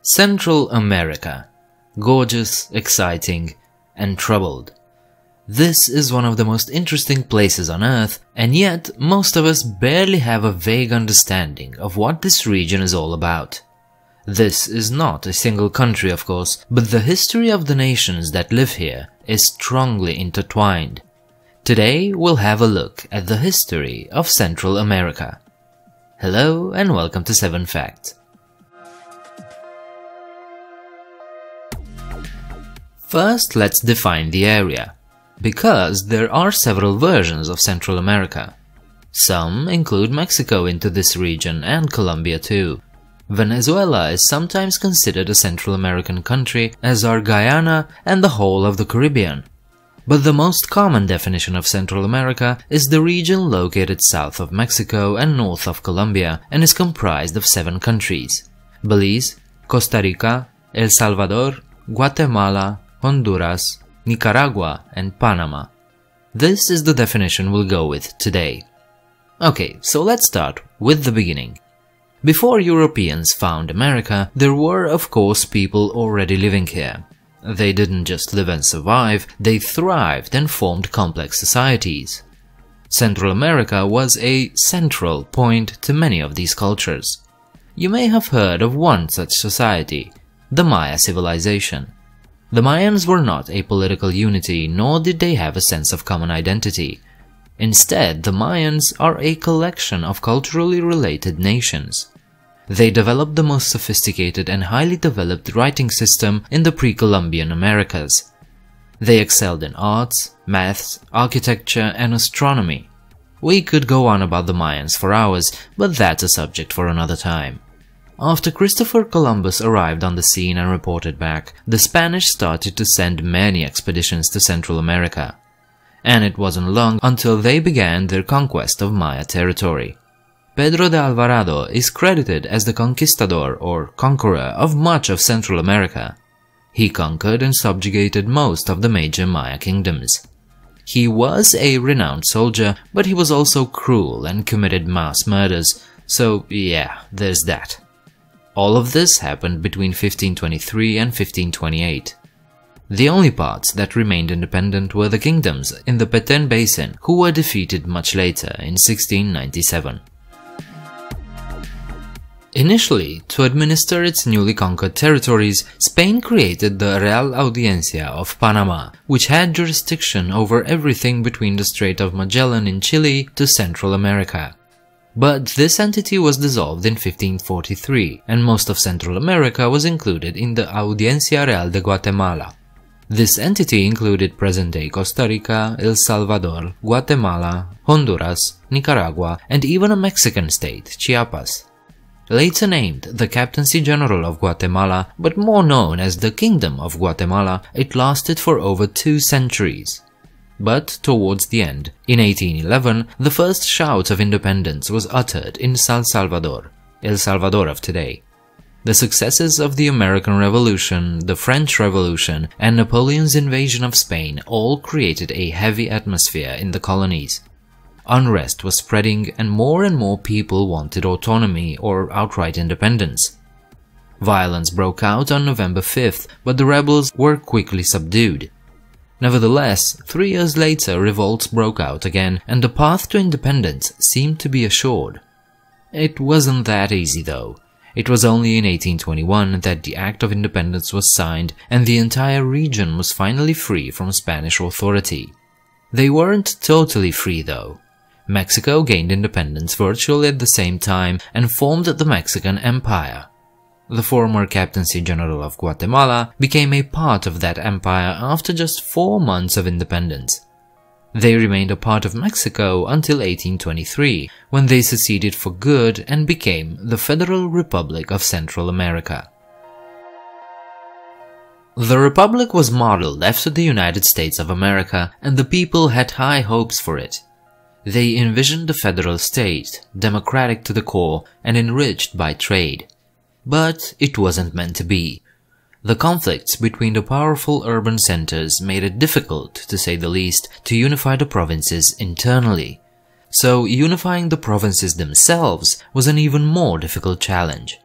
Central America. Gorgeous, exciting, and troubled. This is one of the most interesting places on Earth, and yet most of us barely have a vague understanding of what this region is all about. This is not a single country, of course, but the history of the nations that live here is strongly intertwined. Today we'll have a look at the history of Central America. Hello and welcome to 7 Facts. First, let's define the area, because there are several versions of Central America. Some include Mexico into this region and Colombia too. Venezuela is sometimes considered a Central American country, as are Guyana and the whole of the Caribbean. But the most common definition of Central America is the region located south of Mexico and north of Colombia and is comprised of 7 countries: Belize, Costa Rica, El Salvador, Guatemala, Honduras, Nicaragua, and Panama. This is the definition we'll go with today. Okay, so let's start with the beginning. Before Europeans found America, there were of course people already living here. They didn't just live and survive, they thrived and formed complex societies. Central America was a central point to many of these cultures. You may have heard of one such society, the Maya civilization. The Mayans were not a political unity, nor did they have a sense of common identity. Instead, the Mayans are a collection of culturally related nations. They developed the most sophisticated and highly developed writing system in the pre-Columbian Americas. They excelled in arts, maths, architecture, and astronomy. We could go on about the Mayans for hours, but that's a subject for another time. After Christopher Columbus arrived on the scene and reported back, the Spanish started to send many expeditions to Central America. And it wasn't long until they began their conquest of Maya territory. Pedro de Alvarado is credited as the conquistador or conqueror of much of Central America. He conquered and subjugated most of the major Maya kingdoms. He was a renowned soldier, but he was also cruel and committed mass murders, so yeah, there's that. All of this happened between 1523 and 1528. The only parts that remained independent were the kingdoms in the Petén Basin, who were defeated much later in 1697. Initially, to administer its newly conquered territories, Spain created the Real Audiencia of Panama, which had jurisdiction over everything between the Strait of Magellan in Chile to Central America. But this entity was dissolved in 1543, and most of Central America was included in the Audiencia Real de Guatemala. This entity included present-day Costa Rica, El Salvador, Guatemala, Honduras, Nicaragua, and even a Mexican state, Chiapas. Later named the Captaincy General of Guatemala, but more known as the Kingdom of Guatemala, it lasted for over 2 centuries. But towards the end, in 1811, the first shout of independence was uttered in San Salvador, El Salvador of today. The successes of the American Revolution, the French Revolution, and Napoleon's invasion of Spain all created a heavy atmosphere in the colonies. Unrest was spreading and more people wanted autonomy or outright independence. Violence broke out on November 5th, but the rebels were quickly subdued. Nevertheless, 3 years later revolts broke out again and the path to independence seemed to be assured. It wasn't that easy though. It was only in 1821 that the Act of Independence was signed and the entire region was finally free from Spanish authority. They weren't totally free though. Mexico gained independence virtually at the same time and formed the Mexican Empire. The former Captaincy General of Guatemala became a part of that empire after just 4 months of independence. They remained a part of Mexico until 1823, when they seceded for good and became the Federal Republic of Central America. The Republic was modeled after the United States of America, and the people had high hopes for it. They envisioned a federal state, democratic to the core and enriched by trade. But it wasn't meant to be. The conflicts between the powerful urban centers made it difficult, to say the least, to unify the provinces internally. So unifying the provinces themselves was an even more difficult challenge.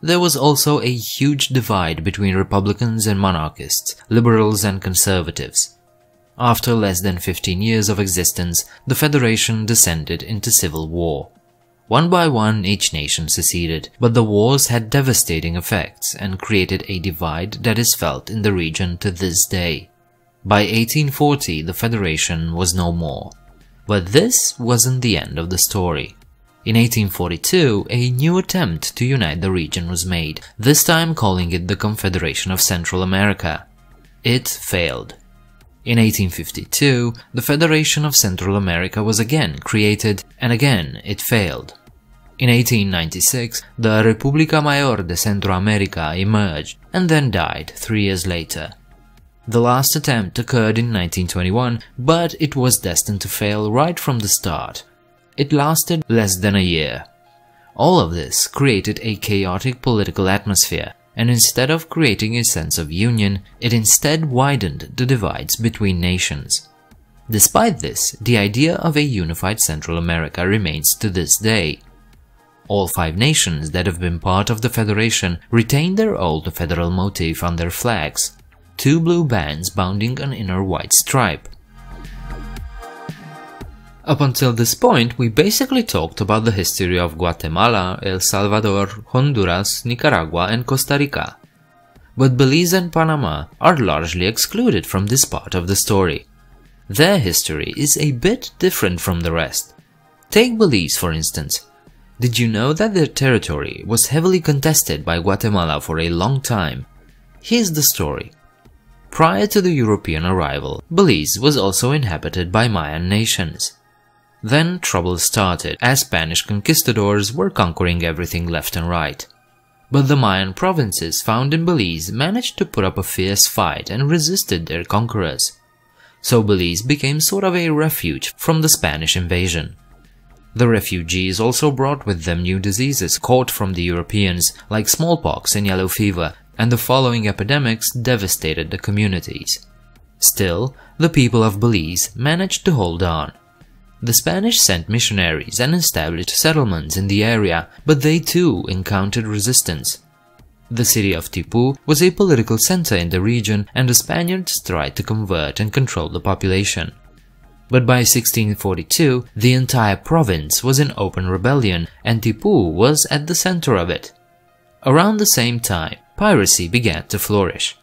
There was also a huge divide between Republicans and monarchists, liberals and conservatives. After less than 15 years of existence, the Federation descended into civil war. One by one, each nation seceded, but the wars had devastating effects and created a divide that is felt in the region to this day. By 1840, the Federation was no more. But this wasn't the end of the story. In 1842, a new attempt to unite the region was made, this time calling it the Confederation of Central America. It failed. In 1852, the Federation of Central America was again created, and again it failed. In 1896, the República Mayor de Centroamérica emerged, and then died 3 years later. The last attempt occurred in 1921, but it was destined to fail right from the start. It lasted less than a year. All of this created a chaotic political atmosphere, and instead of creating a sense of union, it instead widened the divides between nations. Despite this, the idea of a unified Central America remains to this day. All 5 nations that have been part of the Federation retain their old federal motif on their flags, 2 blue bands bounding an inner white stripe. Up until this point, we basically talked about the history of Guatemala, El Salvador, Honduras, Nicaragua and Costa Rica. But Belize and Panama are largely excluded from this part of the story. Their history is a bit different from the rest. Take Belize for instance. Did you know that their territory was heavily contested by Guatemala for a long time? Here's the story. Prior to the European arrival, Belize was also inhabited by Mayan nations. Then trouble started as Spanish conquistadors were conquering everything left and right. But the Mayan provinces found in Belize managed to put up a fierce fight and resisted their conquerors. So Belize became sort of a refuge from the Spanish invasion. The refugees also brought with them new diseases caught from the Europeans like smallpox and yellow fever, and the following epidemics devastated the communities. Still, the people of Belize managed to hold on. The Spanish sent missionaries and established settlements in the area, but they too encountered resistance. The city of Tipu was a political center in the region, and the Spaniards tried to convert and control the population. But by 1642, the entire province was in open rebellion, and Tipu was at the center of it. Around the same time, piracy began to flourish.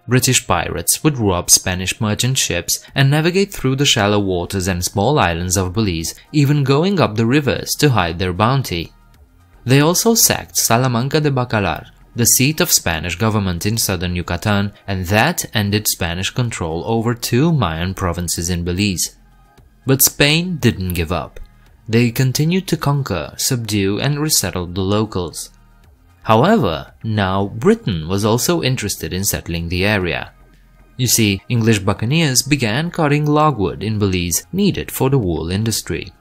British pirates would rob Spanish merchant ships and navigate through the shallow waters and small islands of Belize, even going up the rivers to hide their bounty. They also sacked Salamanca de Bacalar, the seat of Spanish government in southern Yucatan, and that ended Spanish control over 2 Mayan provinces in Belize. But Spain didn't give up. They continued to conquer, subdue and resettle the locals. However, now Britain was also interested in settling the area. You see, English buccaneers began cutting logwood in Belize needed for the wool industry.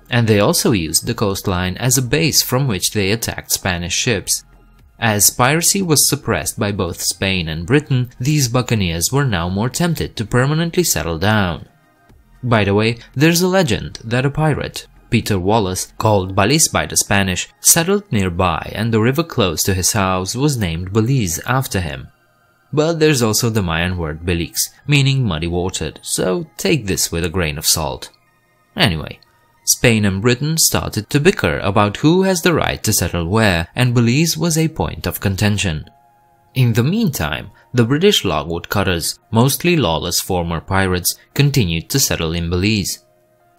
And they also used the coastline as a base from which they attacked Spanish ships. As piracy was suppressed by both Spain and Britain, these buccaneers were now more tempted to permanently settle down. By the way, there's a legend that a pirate, Peter Wallace, called Belize by the Spanish, settled nearby, and the river close to his house was named Belize after him. But there's also the Mayan word Belize, meaning muddy-watered, so take this with a grain of salt. Anyway, Spain and Britain started to bicker about who has the right to settle where, and Belize was a point of contention. In the meantime, the British logwood cutters, mostly lawless former pirates, continued to settle in Belize.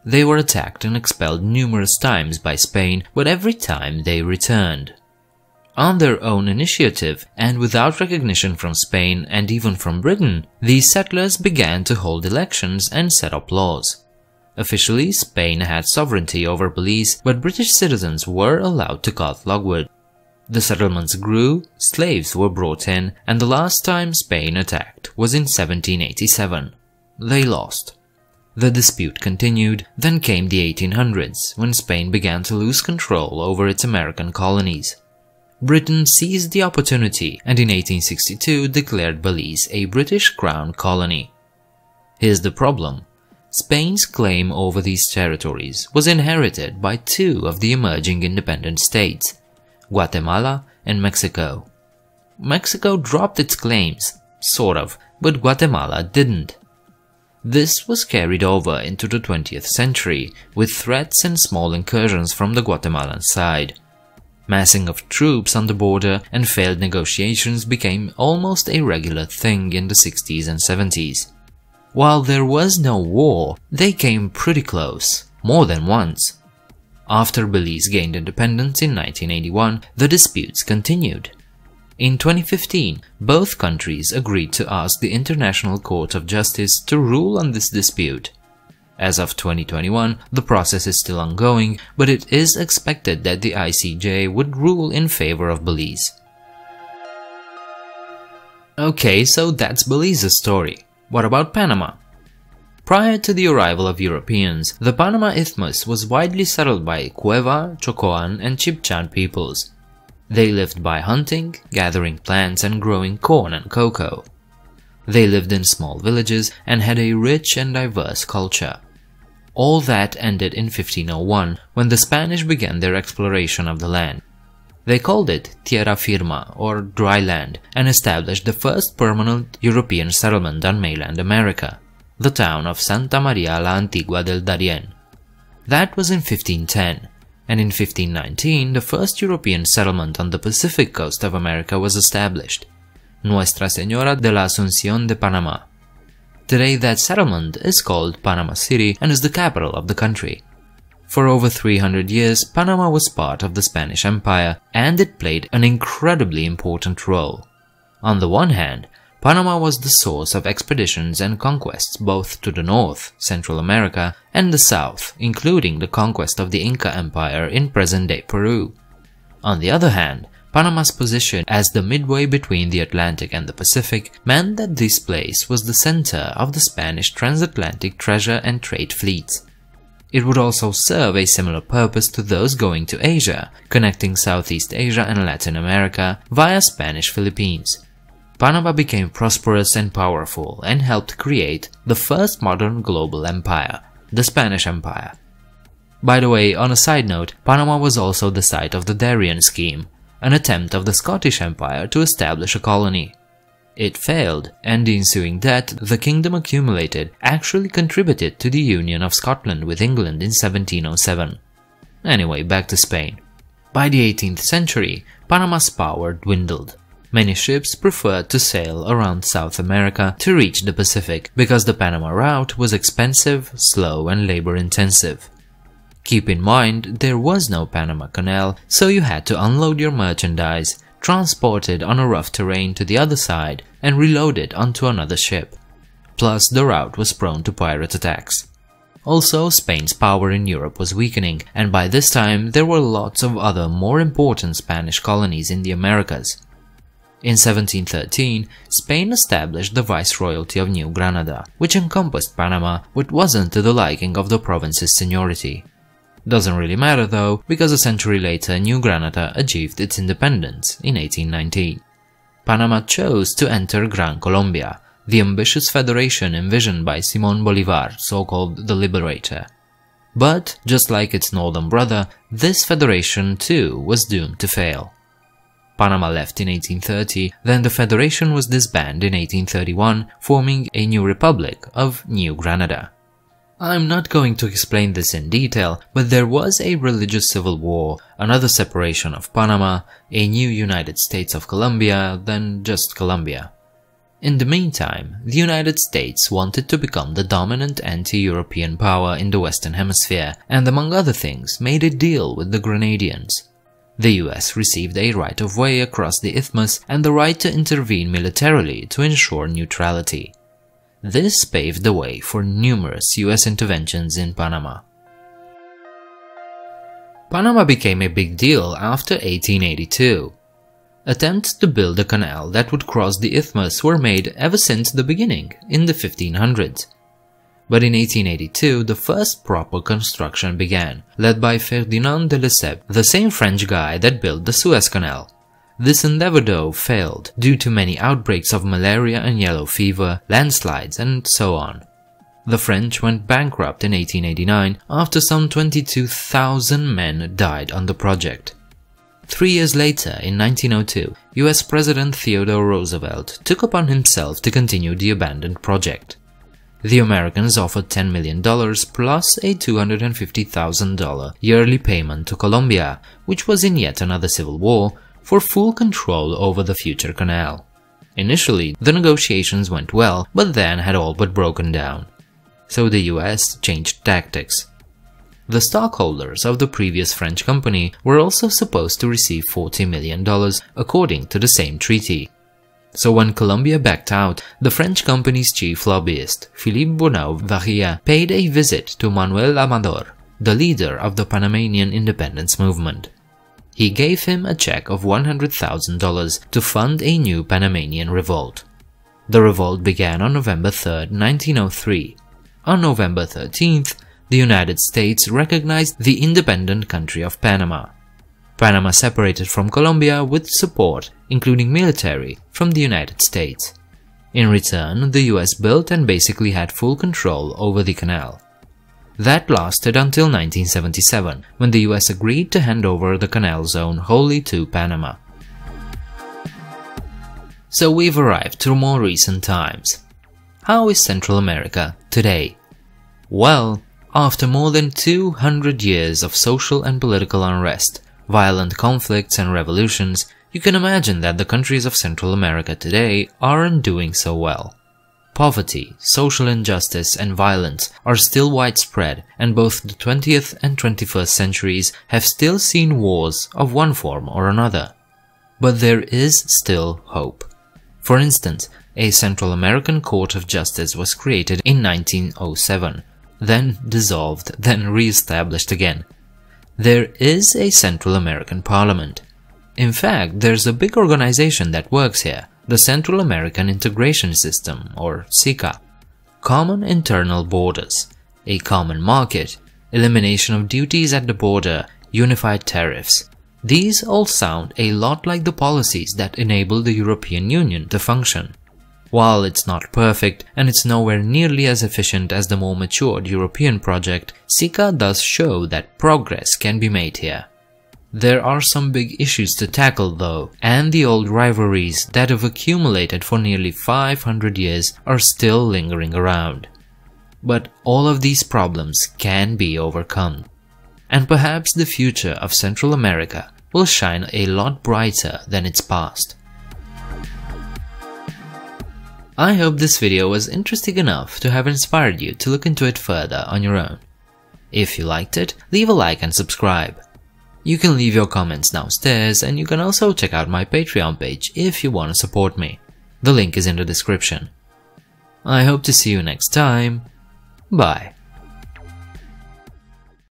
They were attacked and expelled numerous times by Spain, but every time they returned. On their own initiative, and without recognition from Spain and even from Britain, these settlers began to hold elections and set up laws. Officially, Spain had sovereignty over Belize, but British citizens were allowed to cut logwood. The settlements grew, slaves were brought in, and the last time Spain attacked was in 1787. They lost. The dispute continued, then came the 1800s, when Spain began to lose control over its American colonies. Britain seized the opportunity and in 1862 declared Belize a British Crown colony. Here's the problem. Spain's claim over these territories was inherited by 2 of the emerging independent states, Guatemala and Mexico. Mexico dropped its claims, sort of, but Guatemala didn't. This was carried over into the 20th century, with threats and small incursions from the Guatemalan side. Massing of troops on the border and failed negotiations became almost a regular thing in the 60s and 70s. While there was no war, they came pretty close, more than once. After Belize gained independence in 1981, the disputes continued. In 2015, both countries agreed to ask the International Court of Justice to rule on this dispute. As of 2021, the process is still ongoing, but it is expected that the ICJ would rule in favor of Belize. Okay, so that's Belize's story. What about Panama? Prior to the arrival of Europeans, the Panama Isthmus was widely settled by Cueva, Chocoan, and Chibchan peoples. They lived by hunting, gathering plants, and growing corn and cocoa. They lived in small villages and had a rich and diverse culture. All that ended in 1501, when the Spanish began their exploration of the land. They called it Tierra Firma, or dry land, and established the first permanent European settlement on mainland America, the town of Santa Maria la Antigua del Darién. That was in 1510, and in 1519 the first European settlement on the Pacific coast of America was established, Nuestra Señora de la Asunción de Panamá. Today that settlement is called Panama City and is the capital of the country. For over 300 years, Panama was part of the Spanish Empire, and it played an incredibly important role. On the one hand, Panama was the source of expeditions and conquests both to the north, Central America, and the south, including the conquest of the Inca Empire in present-day Peru. On the other hand, Panama's position as the midway between the Atlantic and the Pacific meant that this place was the center of the Spanish transatlantic treasure and trade fleets. It would also serve a similar purpose to those going to Asia, connecting Southeast Asia and Latin America via Spanish Philippines. Panama became prosperous and powerful and helped create the first modern global empire, the Spanish Empire. By the way, on a side note, Panama was also the site of the Darien Scheme, an attempt of the Scottish Empire to establish a colony. It failed, and the ensuing debt the kingdom accumulated actually contributed to the union of Scotland with England in 1707. Anyway, back to Spain. By the 18th century, Panama's power dwindled. Many ships preferred to sail around South America to reach the Pacific because the Panama route was expensive, slow, and labor-intensive. Keep in mind, there was no Panama Canal, so you had to unload your merchandise, transport it on a rough terrain to the other side, and reload it onto another ship. Plus, the route was prone to pirate attacks. Also, Spain's power in Europe was weakening, and by this time there were lots of other more important Spanish colonies in the Americas. In 1713, Spain established the Viceroyalty of New Granada, which encompassed Panama but wasn't to the liking of the province's seniority. Doesn't really matter though, because a century later New Granada achieved its independence in 1819. Panama chose to enter Gran Colombia, the ambitious federation envisioned by Simón Bolívar, so-called the Liberator. But, just like its northern brother, this federation too was doomed to fail. Panama left in 1830, then the federation was disbanded in 1831, forming a new republic of New Granada. I'm not going to explain this in detail, but there was a religious civil war, another separation of Panama, a new United States of Colombia, then just Colombia. In the meantime, the United States wanted to become the dominant anti-European power in the Western Hemisphere and, among other things, made a deal with the Grenadians. The US received a right-of-way across the isthmus and the right to intervene militarily to ensure neutrality. This paved the way for numerous US interventions in Panama. Panama became a big deal after 1882. Attempts to build a canal that would cross the isthmus were made ever since the beginning, in the 1500s. But in 1882, the first proper construction began, led by Ferdinand de Lesseps, the same French guy that built the Suez Canal. This endeavor though failed, due to many outbreaks of malaria and yellow fever, landslides, and so on. The French went bankrupt in 1889 after some 22,000 men died on the project. 3 years later, in 1902, US President Theodore Roosevelt took upon himself to continue the abandoned project. The Americans offered $10 million plus a $250,000 yearly payment to Colombia, which was in yet another civil war, for full control over the future canal. Initially, the negotiations went well, but then had all but broken down. So the US changed tactics. The stockholders of the previous French company were also supposed to receive $40 million according to the same treaty. So when Colombia backed out, the French company's chief lobbyist, Philippe Bonneau-Varilla, paid a visit to Manuel Amador, the leader of the Panamanian independence movement. He gave him a check of $100,000 to fund a new Panamanian revolt. The revolt began on November 3, 1903. On November 13th, the United States recognized the independent country of Panama. Panama separated from Colombia with support, including military, from the United States. In return, the US built and basically had full control over the canal. That lasted until 1977, when the US agreed to hand over the canal zone wholly to Panama. So we've arrived to more recent times. How is Central America today? Well, after more than 200 years of social and political unrest, violent conflicts and revolutions, you can imagine that the countries of Central America today aren't doing so well. Poverty, social injustice and violence are still widespread, and both the 20th and 21st centuries have still seen wars of one form or another. But there is still hope. For instance, a Central American Court of Justice was created in 1907. Then dissolved, then re-established again. There is a Central American Parliament. In fact, there's a big organization that works here, the Central American Integration System, or CICA. Common internal borders, a common market, elimination of duties at the border, unified tariffs. These all sound a lot like the policies that enable the European Union to function. While it's not perfect and it's nowhere nearly as efficient as the more matured European project, CICA does show that progress can be made here. There are some big issues to tackle though, and the old rivalries that have accumulated for nearly 500 years are still lingering around. But all of these problems can be overcome. And perhaps the future of Central America will shine a lot brighter than its past. I hope this video was interesting enough to have inspired you to look into it further on your own. If you liked it, leave a like and subscribe. You can leave your comments downstairs, and you can also check out my Patreon page if you want to support me. The link is in the description. I hope to see you next time. Bye.